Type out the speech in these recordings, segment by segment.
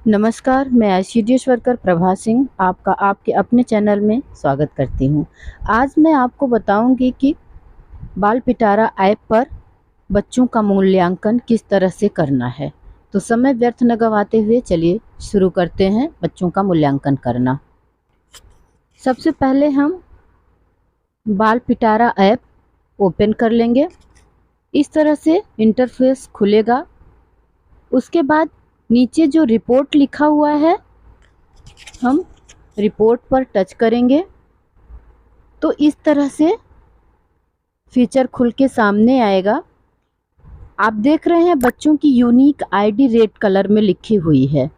नमस्कार, मैं ICDS worker Prabha Singh आपका आपके अपने चैनल में स्वागत करती हूँ। आज मैं आपको बताऊंगी कि बाल पिटारा ऐप पर बच्चों का मूल्यांकन किस तरह से करना है। तो समय व्यर्थ न गवाते हुए चलिए शुरू करते हैं बच्चों का मूल्यांकन करना। सबसे पहले हम बाल पिटारा ऐप ओपन कर लेंगे। इस तरह से इंटरफेस खुलेगा। उसके बाद नीचे जो रिपोर्ट लिखा हुआ है, हम रिपोर्ट पर टच करेंगे तो इस तरह से फीचर खुल के सामने आएगा। आप देख रहे हैं बच्चों की यूनिक आईडी रेड कलर में लिखी हुई है।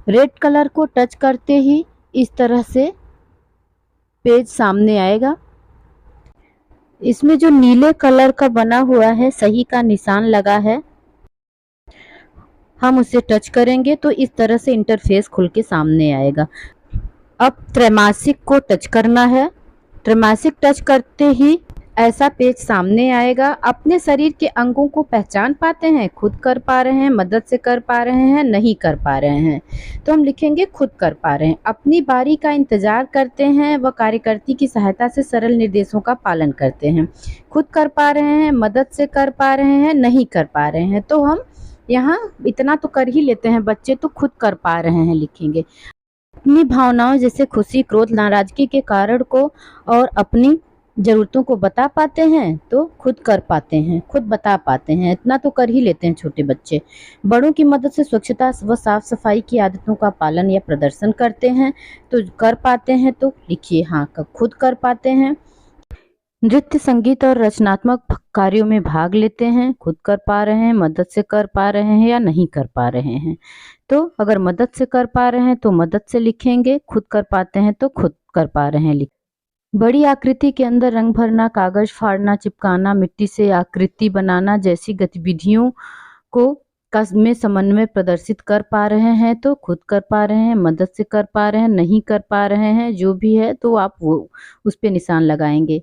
रेड कलर को टच करते ही इस तरह से पेज सामने आएगा। इसमें जो नीले कलर का बना हुआ है, सही का निशान लगा है, हम उसे टच करेंगे तो इस तरह से इंटरफेस खुल के सामने आएगा। अब त्रैमासिक को टच करना है। त्रैमासिक टच करते ही ऐसा पेज सामने आएगा। अपने शरीर के अंगों को पहचान पाते हैं? खुद कर पा रहे हैं, मदद से कर पा रहे हैं, नहीं कर पा रहे हैं? तो हम लिखेंगे खुद कर पा रहे हैं। अपनी बारी का इंतजार करते हैं व कार्यकर्ती की सहायता से सरल निर्देशों का पालन करते हैं। खुद कर पा रहे हैं, मदद से कर पा रहे हैं, नहीं कर पा रहे हैं। तो हम यहाँ इतना तो कर ही लेते हैं बच्चे, तो खुद कर पा रहे हैं लिखेंगे। अपनी भावनाओं जैसे खुशी, क्रोध, नाराजगी के कारण को और अपनी ज़रूरतों को बता पाते हैं तो खुद कर पाते हैं, खुद बता पाते हैं। इतना तो कर ही लेते हैं छोटे बच्चे। बड़ों की मदद से स्वच्छता व साफ सफाई की आदतों का पालन या प्रदर्शन करते हैं तो कर पाते हैं, तो लिखिए हाँ खुद कर पाते हैं। नृत्य, संगीत और रचनात्मक कार्यों में भाग लेते हैं, खुद कर पा रहे हैं, मदद से कर पा रहे हैं या नहीं कर पा रहे हैं। तो अगर मदद से कर पा रहे हैं तो मदद से लिखेंगे, खुद कर पाते हैं तो खुद कर पा रहे हैं लिख। बड़ी आकृति के अंदर रंग भरना, कागज फाड़ना, चिपकाना, मिट्टी से आकृति बनाना जैसी गतिविधियों को में समन्वय प्रदर्शित कर पा रहे हैं तो खुद कर पा रहे हैं, मदद से कर पा रहे हैं, नहीं कर पा रहे हैं, जो भी है तो आप वो उस पे निशान लगाएंगे।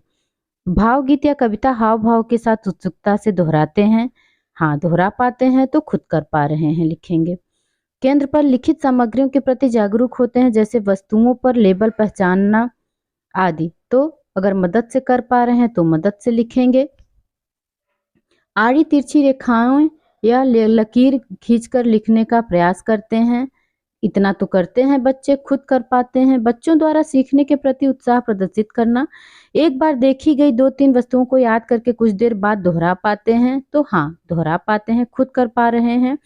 भावगीत या कविता हाव भाव के साथ उत्सुकता से दोहराते हैं, हाँ दोहरा पाते हैं तो खुद कर पा रहे हैं लिखेंगे। केंद्र पर लिखित सामग्रियों के प्रति जागरूक होते हैं, जैसे वस्तुओं पर लेबल पहचानना आदि, तो अगर मदद से कर पा रहे हैं तो मदद से लिखेंगे। आड़ी तिरछी रेखाएं या लकीर खींचकर लिखने का प्रयास करते हैं, इतना तो करते हैं बच्चे, खुद कर पाते हैं। बच्चों द्वारा सीखने के प्रति उत्साह प्रदर्शित करना, एक बार देखी गई 2-3 वस्तुओं को याद करके कुछ देर बाद दोहरा पाते हैं तो हाँ दोहरा पाते हैं, खुद कर पा रहे हैं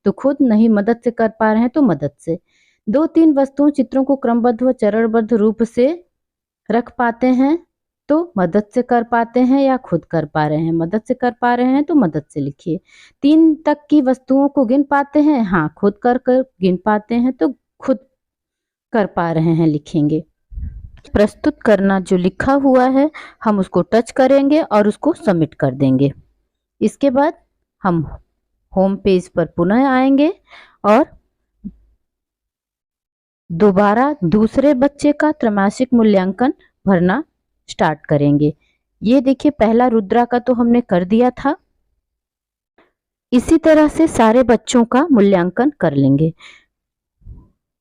तो खुद, नहीं मदद से कर पा रहे हैं तो मदद से। 2-3 वस्तुओं चित्रों को क्रमबद्ध व चरणबद्ध रूप से रख पाते हैं तो मदद से कर पाते हैं या खुद कर पा रहे हैं। मदद से कर पा रहे हैं तो मदद से लिखिए। 3 तक की वस्तुओं को गिन पाते हैं, हाँ खुद कर गिन पाते हैं तो खुद कर पा रहे हैं लिखेंगे। प्रस्तुत करना जो लिखा हुआ है हम उसको टच करेंगे और उसको सबमिट कर देंगे। इसके बाद हम होम पेज पर पुनः आएंगे और दोबारा दूसरे बच्चे का त्रैमासिक मूल्यांकन भरना स्टार्ट करेंगे। ये देखिए पहला रुद्रा का तो हमने कर दिया था। इसी तरह से सारे बच्चों का मूल्यांकन कर लेंगे।